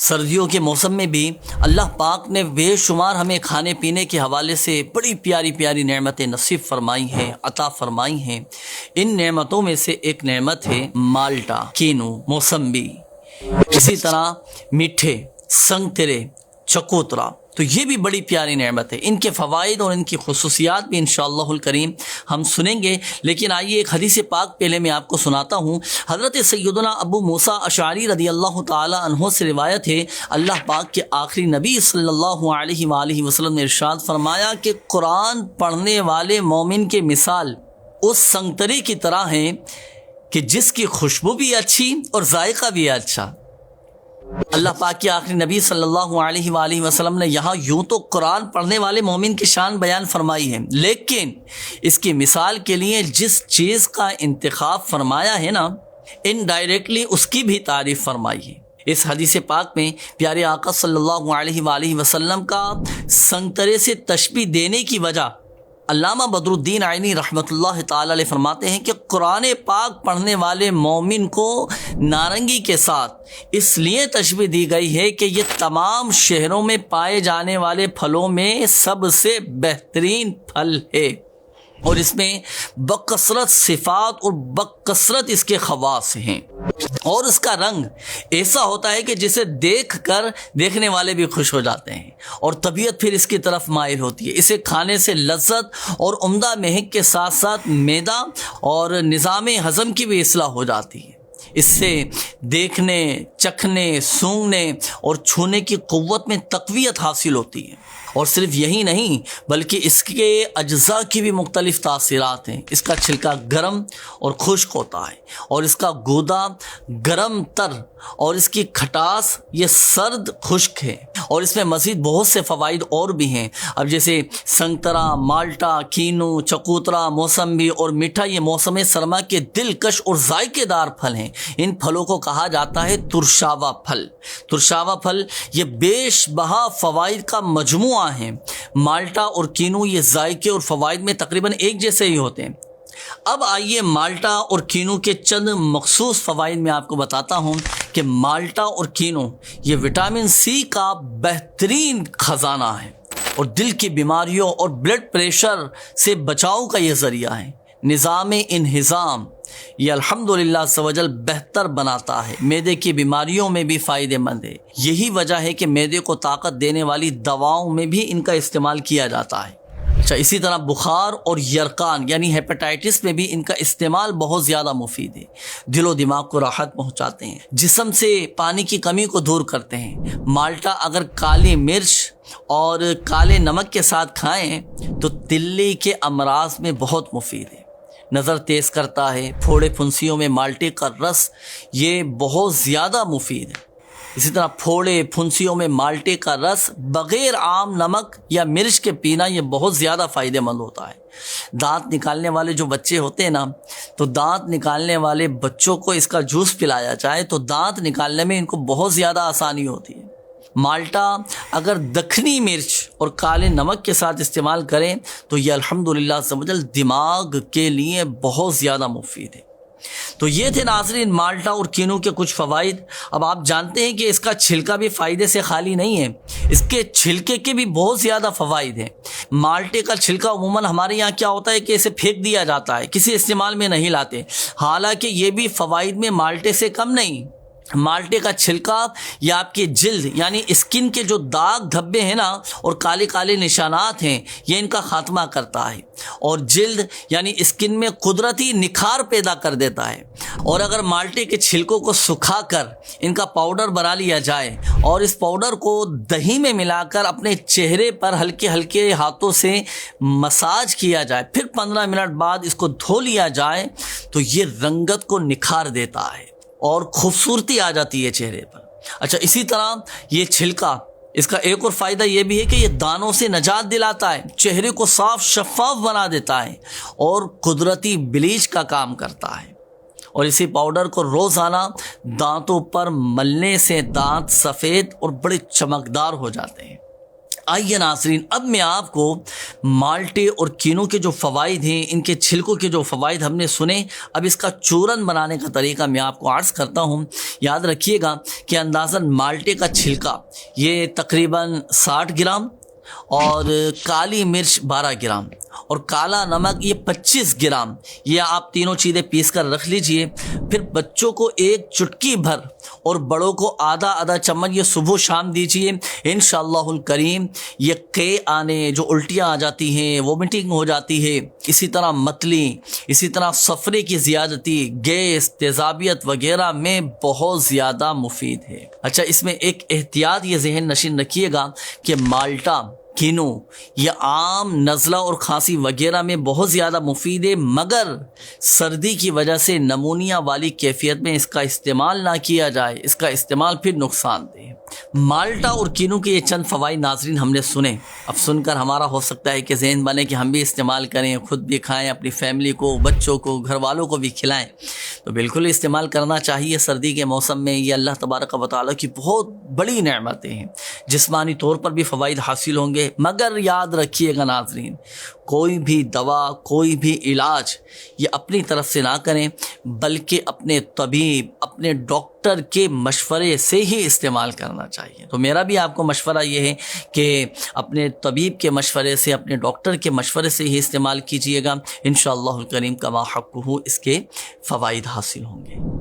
سردیوں کے موسم میں بھی اللہ پاک نے بے شمار ہمیں کھانے پینے کے حوالے سے بڑی پیاری پیاری نعمتیں نصیب فرمائی ہیں، عطا فرمائی ہیں۔ ان نعمتوں میں سے ایک نعمت ہے مالٹا، کینو، موسمبی، اسی طرح میٹھے، سنگترے، چکوترا۔ تو یہ بھی بڑی پیاری نعمت ہے۔ ان کے فوائد اور ان کی خصوصیات بھی انشاءاللہ الکریم ہم سنیں گے، لیکن آئیے ایک حدیث پاک پہلے میں آپ کو سناتا ہوں۔ حضرت سیدنا ابو موسیٰ اشعری رضی اللہ تعالی عنہ سے روایت ہے، اللہ پاک کے آخری نبی صلی اللہ علیہ وآلہ وسلم نے ارشاد فرمایا کہ قرآن پڑھنے والے مومن کی مثال اس سنگترے کی طرح ہے کہ جس کی خوشبو بھی اچھی اور ذائقہ بھی اچھا۔ اللہ پاک کے آخری نبی صلی اللہ علیہ وآلہ وسلم نے یہاں یوں تو قرآن پڑھنے والے مومن کی شان بیان فرمائی ہے، لیکن اس کی مثال کے لیے جس چیز کا انتخاب فرمایا ہے نا، انڈائریکٹلی اس کی بھی تعریف فرمائی ہے۔ اس حدیث پاک میں پیارے آقا صلی اللہ علیہ وآلہ وسلم کا سنگترے سے تشبیہ دینے کی وجہ علامہ بدر الدین عینی رحمۃ اللہ تعالی علیہ فرماتے ہیں کہ قرآن پاک پڑھنے والے مومن کو نارنگی کے ساتھ اس لیے تشبیہ دی گئی ہے کہ یہ تمام شہروں میں پائے جانے والے پھلوں میں سب سے بہترین پھل ہے، اور اس میں بکثرت صفات اور بکثرت اس کے خواص ہیں، اور اس کا رنگ ایسا ہوتا ہے کہ جسے دیکھ کر دیکھنے والے بھی خوش ہو جاتے ہیں، اور طبیعت پھر اس کی طرف مائل ہوتی ہے۔ اسے کھانے سے لذت اور عمدہ مہک کے ساتھ ساتھ معدہ اور نظام ہضم کی بھی اصلاح ہو جاتی ہے۔ اس سے دیکھنے، چکھنے، سونگھنے اور چھونے کی قوت میں تقویت حاصل ہوتی ہے، اور صرف یہی نہیں بلکہ اس کے اجزاء کی بھی مختلف تاثیرات ہیں۔ اس کا چھلکا گرم اور خشک ہوتا ہے، اور اس کا گودا گرم تر، اور اس کی کھٹاس یہ سرد خشک ہے، اور اس میں مزید بہت سے فوائد اور بھی ہیں۔ اب جیسے سنگترا، مالٹا، کینو، چکوترا، موسمبی اور میٹھا یہ موسم سرما کے دلکش اور ذائقے دار پھل ہیں۔ ان پھلوں کو کہا جاتا ہے ترشاوا پھل۔ ترشاوا پھل یہ بیش بہا فوائد کا مجموعہ ہیں۔ مالٹا اور کینو یہ ذائقے اور فوائد میں تقریباً ایک جیسے ہی ہوتے ہیں۔ اب آئیے مالٹا اور کینو کے چند مخصوص فوائد میں آپ کو بتاتا ہوں کہ مالٹا اور کینو یہ وٹامن سی کا بہترین خزانہ ہے، اور دل کی بیماریوں اور بلڈ پریشر سے بچاؤ کا یہ ذریعہ ہے۔ نظام انہضام یہ الحمدللہ عز و جل بہتر بناتا ہے، معدے کی بیماریوں میں بھی فائدہ مند ہے۔ یہی وجہ ہے کہ معدے کو طاقت دینے والی دواؤں میں بھی ان کا استعمال کیا جاتا ہے۔ اچھا، اسی طرح بخار اور یرقان یعنی ہیپاٹائٹس میں بھی ان کا استعمال بہت زیادہ مفید ہے۔ دل و دماغ کو راحت پہنچاتے ہیں، جسم سے پانی کی کمی کو دور کرتے ہیں۔ مالٹا اگر کالی مرچ اور کالے نمک کے ساتھ کھائیں تو تلی کے امراض میں بہت مفید ہے، نظر تیز کرتا ہے۔ پھوڑے پھنسیوں میں مالٹے کا رس یہ بہت زیادہ مفید ہے۔ اسی طرح پھوڑے پھنسیوں میں مالٹے کا رس بغیر عام نمک یا مرچ کے پینا یہ بہت زیادہ فائدہ مند ہوتا ہے۔ دانت نکالنے والے جو بچے ہوتے ہیں نا، تو دانت نکالنے والے بچوں کو اس کا جوس پلایا جائے تو دانت نکالنے میں ان کو بہت زیادہ آسانی ہوتی ہے۔ مالٹا اگر دکھنی مرچ اور کالے نمک کے ساتھ استعمال کریں تو یہ الحمدللہ عز و جل دماغ کے لیے بہت زیادہ مفید ہے۔ تو یہ تھے ناظرین مالٹا اور کینو کے کچھ فوائد۔ اب آپ جانتے ہیں کہ اس کا چھلکا بھی فائدے سے خالی نہیں ہے، اس کے چھلکے کے بھی بہت زیادہ فوائد ہیں۔ مالٹے کا چھلکا عموماً ہمارے یہاں کیا ہوتا ہے کہ اسے پھینک دیا جاتا ہے، کسی استعمال میں نہیں لاتے، حالانکہ یہ بھی فوائد میں مالٹے سے کم نہیں۔ مالٹے کا چھلکا یا آپ کی جلد یعنی اسکن کے جو داغ دھبے ہیں نا اور کالے کالے نشانات ہیں یہ ان کا خاتمہ کرتا ہے، اور جلد یعنی اسکن میں قدرتی نکھار پیدا کر دیتا ہے۔ اور اگر مالٹے کے چھلکوں کو سکھا کر ان کا پاؤڈر بنا لیا جائے اور اس پاؤڈر کو دہی میں ملا کر اپنے چہرے پر ہلکے ہلکے ہاتھوں سے مساج کیا جائے، پھر 15 منٹ بعد اس کو دھو لیا جائے تو یہ رنگت کو نکھار دیتا ہے اور خوبصورتی آ جاتی ہے چہرے پر۔ اچھا، اسی طرح یہ چھلکا اس کا ایک اور فائدہ یہ بھی ہے کہ یہ دانوں سے نجات دلاتا ہے، چہرے کو صاف شفاف بنا دیتا ہے اور قدرتی بلیچ کا کام کرتا ہے۔ اور اسی پاؤڈر کو روزانہ دانتوں پر ملنے سے دانت سفید اور بڑے چمکدار ہو جاتے ہیں۔ آئیے ناظرین، اب میں آپ کو مالٹے اور کینو کے جو فوائد ہیں، ان کے چھلکوں کے جو فوائد ہم نے سنے، اب اس کا چورن بنانے کا طریقہ میں آپ کو عرض کرتا ہوں۔ یاد رکھیے گا کہ اندازاً مالٹے کا چھلکا یہ تقریباً 60 گرام اور کالی مرچ 12 گرام اور کالا نمک یہ 25 گرام، یہ آپ تینوں چیزیں پیس کر رکھ لیجئے۔ پھر بچوں کو ایک چٹکی بھر اور بڑوں کو آدھا چمچ یہ صبح و شام دیجئے۔ انشاءاللہ الکریم یہ قے آنے، جو الٹیاں آ جاتی ہیں، وومٹنگ ہو جاتی ہے، اسی طرح متلی، اسی طرح سفرے کی زیادتی، گیس، تیزابیت وغیرہ میں بہت زیادہ مفید ہے۔ اچھا، اس میں ایک احتیاط یہ ذہن نشین رکھیے گا کہ مالٹا، کینو یہ عام نزلہ اور کھانسی وغیرہ میں بہت زیادہ مفید ہے، مگر سردی کی وجہ سے نمونیا والی کیفیت میں اس کا استعمال نہ کیا جائے، اس کا استعمال پھر نقصان دہ ہے۔ مالٹا اور کینو کے یہ چند فوائد ناظرین ہم نے سنے، اب سن کر ہمارا ہو سکتا ہے کہ ذہن بنے کہ ہم بھی استعمال کریں، خود بھی کھائیں، اپنی فیملی کو، بچوں کو، گھر والوں کو بھی کھلائیں، تو بالکل استعمال کرنا چاہیے سردی کے موسم میں۔ یہ اللہ تبارک و تعالیٰ کی بہت بڑی نعمتیں ہیں، جسمانی طور پر بھی فوائد حاصل ہوں گے، مگر یاد رکھیے گا ناظرین، کوئی بھی دوا، کوئی بھی علاج یہ اپنی طرف سے نہ کریں، بلکہ اپنے طبیب، اپنے ڈاکٹر کے مشورے سے ہی استعمال کرنا چاہیے۔ تو میرا بھی آپ کو مشورہ یہ ہے کہ اپنے طبیب کے مشورے سے، اپنے ڈاکٹر کے مشورے سے ہی استعمال کیجئے گا، انشاءاللہ الکریم کما حقہ اس کے فوائد حاصل ہوں گے۔